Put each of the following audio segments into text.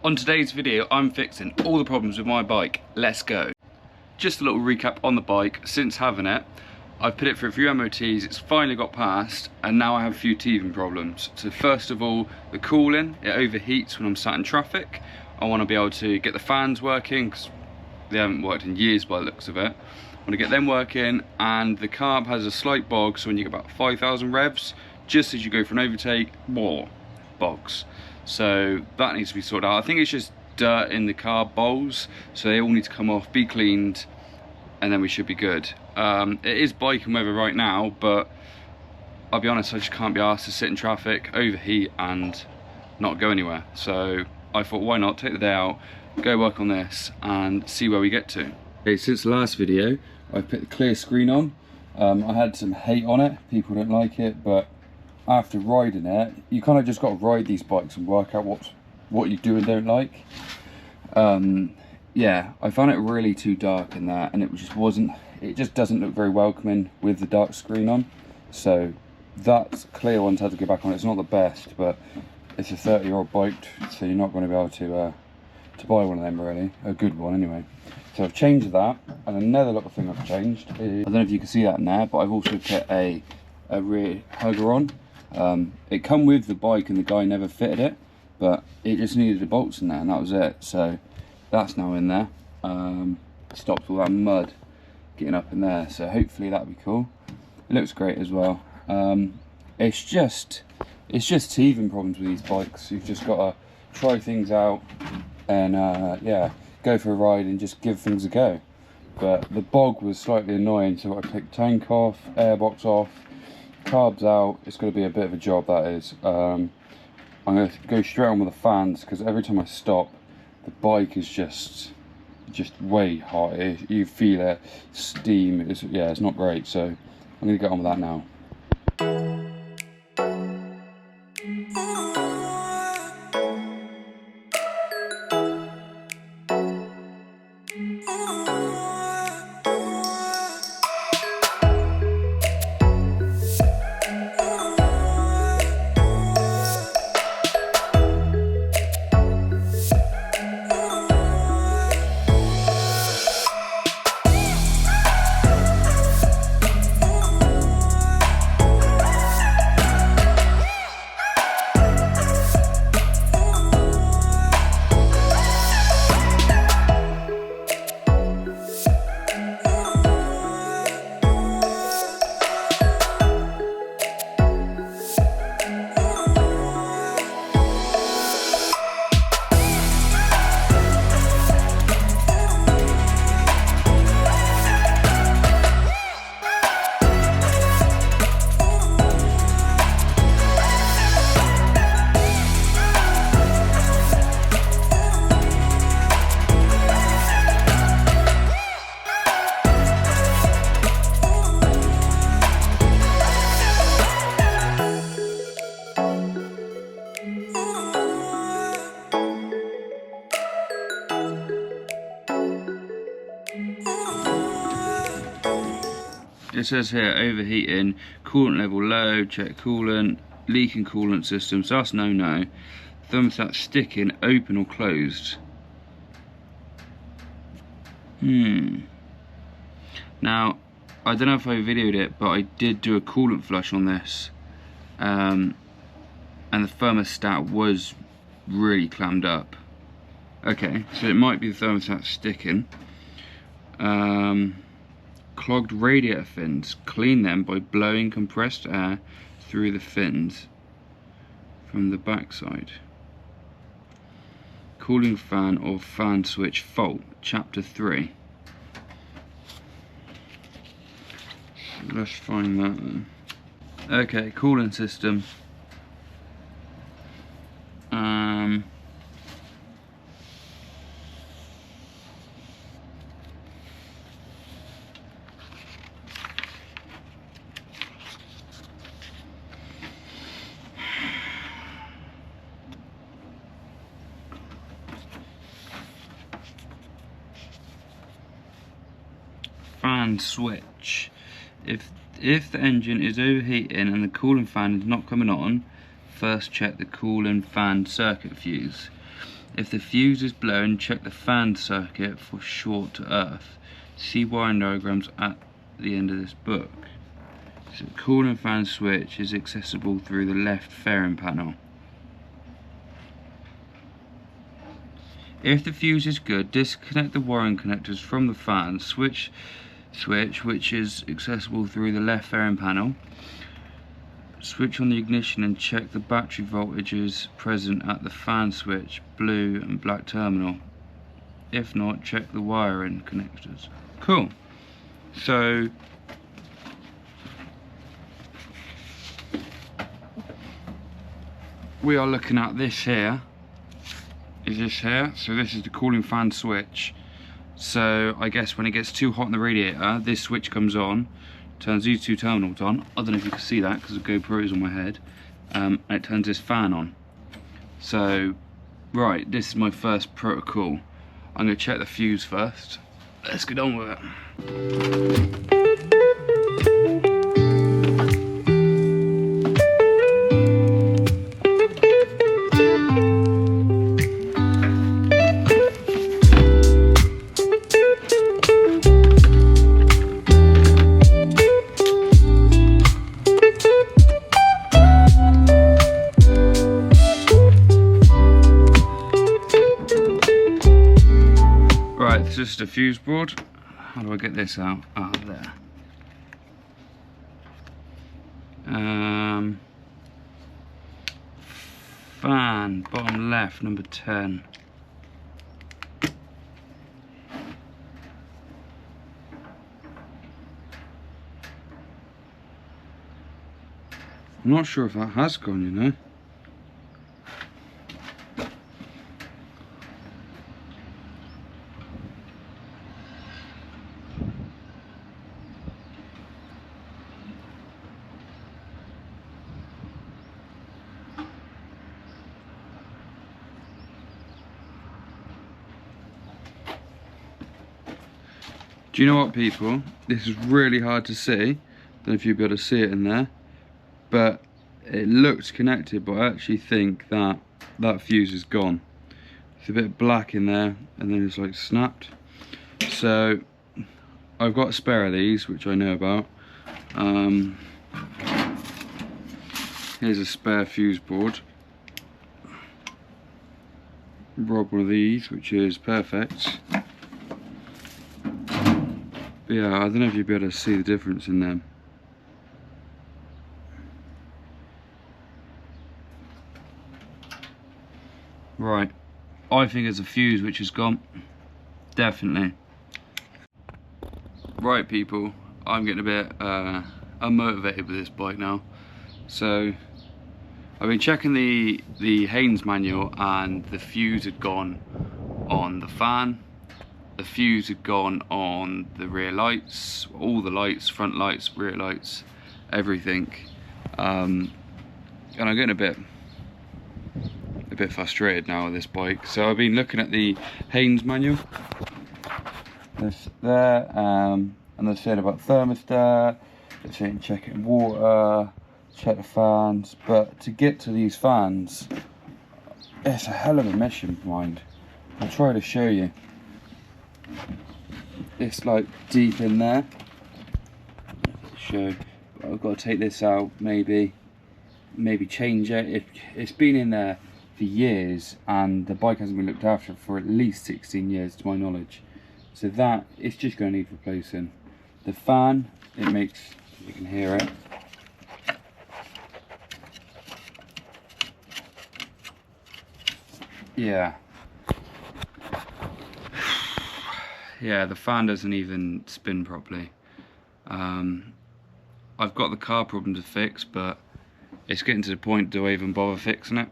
On today's video, I'm fixing all the problems with my bike. Let's go. Just a little recap on the bike. Since having it, I've put it through a few MOTs, it's finally got passed, and now I have a few teething problems. So first of all, the cooling, it overheats when I'm sat in traffic. I want to be able to get the fans working, because they haven't worked in years by the looks of it. I want to get them working, and the carb has a slight bog, so when you get about 5,000 revs, just as you go for an overtake, more bogs. So that needs to be sorted out. I think it's just dirt in the carb bowls, so they all need to come off, be cleaned, and then we should be good. It is biking weather right now, but I'll be honest, I just can't be asked to sit in traffic, overheat, and not go anywhere. So I thought, why not take the day out, go work on this, and see where we get to. Okay, since the last video, I've put the clear screen on. I had some hate on it, people don't like it, but after riding it, you kind of just got to ride these bikes and work out what you do and don't like. Yeah, I found it really too dark in there, and it just doesn't look very welcoming with the dark screen on. So that clear one's had to go back on. It's not the best, but it's a 30-year-old bike, so you're not going to be able to buy one of them really, a good one anyway. So I've changed that, and another little thing I've changed is, I don't know if you can see that in there, but I've also put a rear hugger on. It come with the bike and the guy never fitted it, but it just needed the bolts in there and that was it. So that's now in there. Stopped all that mud getting up in there, so hopefully that'll be cool. It looks great as well. It's just teething problems with these bikes. You've just got to try things out and yeah, go for a ride and just give things a go. But the bog was slightly annoying, so I picked tank off, airbox off, carbs out. It's going to be a bit of a job, that is. I'm going to go straight on with the fans, because every time I stop, the bike is just way hot. You feel it, steam. Yeah, it's not great, so I'm going to get on with that now. It says here overheating, coolant level low, check coolant, leaking coolant system, so that's no. Thermostat sticking, open or closed. Now, I don't know if I videoed it, but I did do a coolant flush on this, and the thermostat was really clammed up. Okay, so it might be the thermostat sticking. Clogged radiator fins, clean them by blowing compressed air through the fins from the backside. Cooling fan or fan switch fault, chapter 3. Let's find that then. Okay, cooling system. Fan switch. If the engine is overheating and the cooling fan is not coming on, first check the cooling fan circuit fuse. If the fuse is blown, check the fan circuit for short to earth. See wiring diagrams at the end of this book. So cooling fan switch is accessible through the left fairing panel. If the fuse is good, disconnect the wiring connectors from the fan switch which is accessible through the left fairing panel. Switch on the ignition and check the battery voltages present at the fan switch, blue and black terminal. If not, check the wiring connectors. Cool. So we are looking at this here. Is this here? So this is the cooling fan switch. So I guess when it gets too hot in the radiator, this switch comes on, turns these two terminals on. I don't know if you can see that because the GoPro is on my head. And it turns this fan on. So, right, this is my first protocol. I'm going to check the fuse first. Let's get on with it. It's just a fuse board. How do I get this out? Ah, there. Fan, bottom left, number 10. I'm not sure if that has gone, you know. Do you know what, people? This is really hard to see. Don't know if you'll be able to see it in there, but it looks connected, but I actually think that that fuse is gone. It's a bit black in there, and then it's like snapped. So I've got a spare of these, which I know about. Here's a spare fuse board. Rob one of these, which is perfect. But yeah, I don't know if you'll be able to see the difference in them. Right, I think it's a fuse which is gone. Definitely. Right, people, I'm getting a bit unmotivated with this bike now. So I've been checking the Haynes manual, and the fuse had gone on the fan. The fuse had gone on the rear lights, all the lights, front lights, rear lights, everything. And I'm getting a bit frustrated now with this bike. So I've been looking at the Haynes manual. This there, and they're saying about thermostat, they're saying check it in water, check the fans. But to get to these fans, it's a hell of a mission, mind. I'll try to show you. It's like deep in there. Show. But I've got to take this out, maybe change it. It's been in there for years, and the bike hasn't been looked after for at least 16 years to my knowledge. So that, it's just going to need replacing. The fan, it makes, you can hear it. Yeah. Yeah, the fan doesn't even spin properly. I've got the car problem to fix, but it's getting to the point, do I even bother fixing it?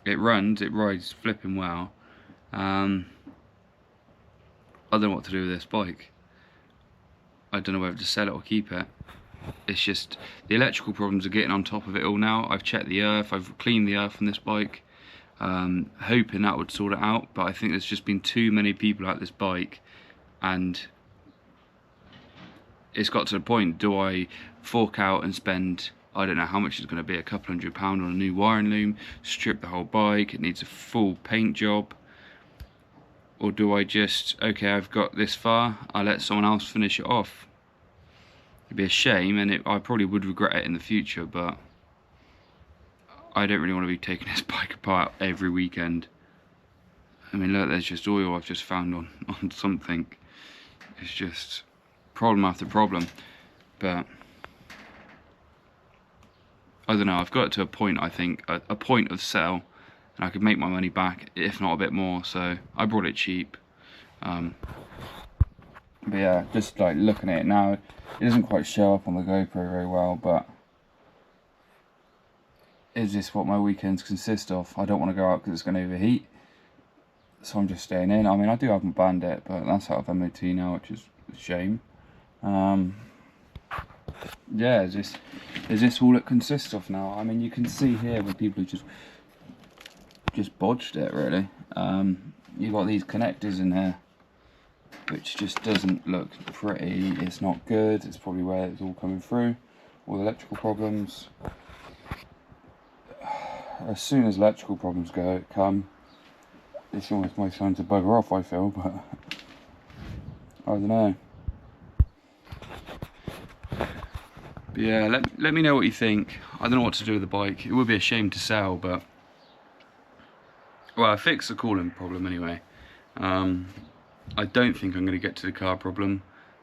It runs, it rides flipping well. I don't know what to do with this bike. I don't know whether to sell it or keep it. It's just, the electrical problems are getting on top of it all now. I've checked the earth, I've cleaned the earth on this bike, hoping that would sort it out, but I think there's just been too many people at this bike, and it's got to the point, do I fork out and spend, I don't know how much it's going to be, £200 on a new wiring loom, strip the whole bike, it needs a full paint job, or do I just, okay, I've got this far, I let someone else finish it off? It'd be a shame, and I probably would regret it in the future, but I don't really want to be taking this bike apart every weekend. I mean, look, there's just oil I've just found on something. It's just problem after problem. But I don't know, I've got to a point, I think, a point of sell, and I could make my money back, if not a bit more, so I brought it cheap. But yeah, just like looking at it now, it doesn't quite show up on the GoPro very well, but is this what my weekends consist of? I don't want to go out because it's going to overheat, so I'm just staying in. I mean, I do have my Bandit, but that's out of MOT now, which is a shame. Yeah, is this all it consists of now? I mean, you can see here where people have just bodged it, really. You've got these connectors in here, which just doesn't look pretty. It's not good. It's probably where it's all coming through, all the electrical problems. As soon as electrical problems come, it's almost my time to bugger off, I feel, but I don't know. But yeah, let me know what you think. I don't know what to do with the bike. It would be a shame to sell, but well, I fixed the coolant problem anyway. I don't think I'm going to get to the carb problem.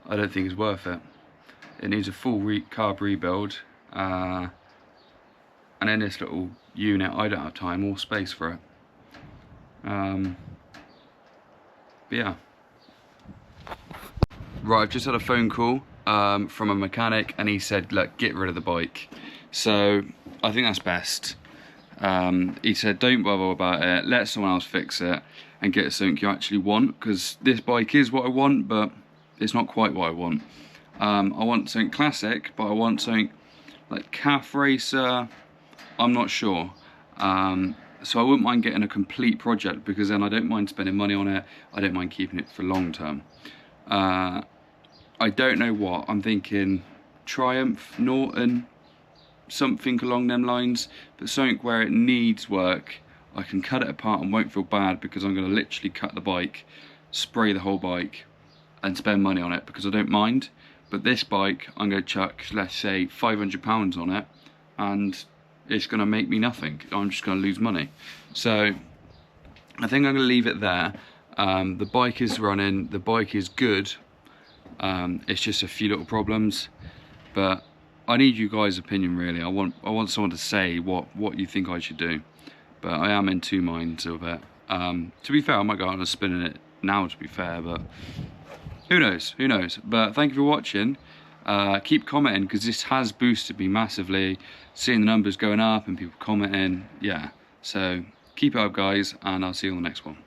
I don't think it's worth it. It needs a full carb rebuild, and then this little unit, I don't have time or space for it. But yeah. Right, I've just had a phone call from a mechanic, and he said, look, get rid of the bike. So I think that's best. He said, don't bother about it, let someone else fix it and get something you actually want, because this bike is what I want, but it's not quite what I want. I want something classic, but I want something like calf racer. I'm not sure. So I wouldn't mind getting a complete project, because then I don't mind spending money on it. I don't mind keeping it for long term. I don't know what. I'm thinking Triumph, Norton, something along them lines, but something where it needs work. I can cut it apart and won't feel bad, because I'm going to literally cut the bike, spray the whole bike and spend money on it, because I don't mind. But this bike, I'm going to chuck, let's say, £500 on it, and it's going to make me nothing. I'm just going to lose money. So I think I'm going to leave it there. The bike is running, the bike is good. It's just a few little problems, but I need you guys' opinion, really. I want someone to say what you think I should do. But I am in two minds of it. To be fair, I might go out and spin in it now, to be fair, but who knows, who knows. But thank you for watching. Keep commenting, because this has boosted me massively, seeing the numbers going up and people commenting. Yeah, so keep it up, guys, and I'll see you on the next one.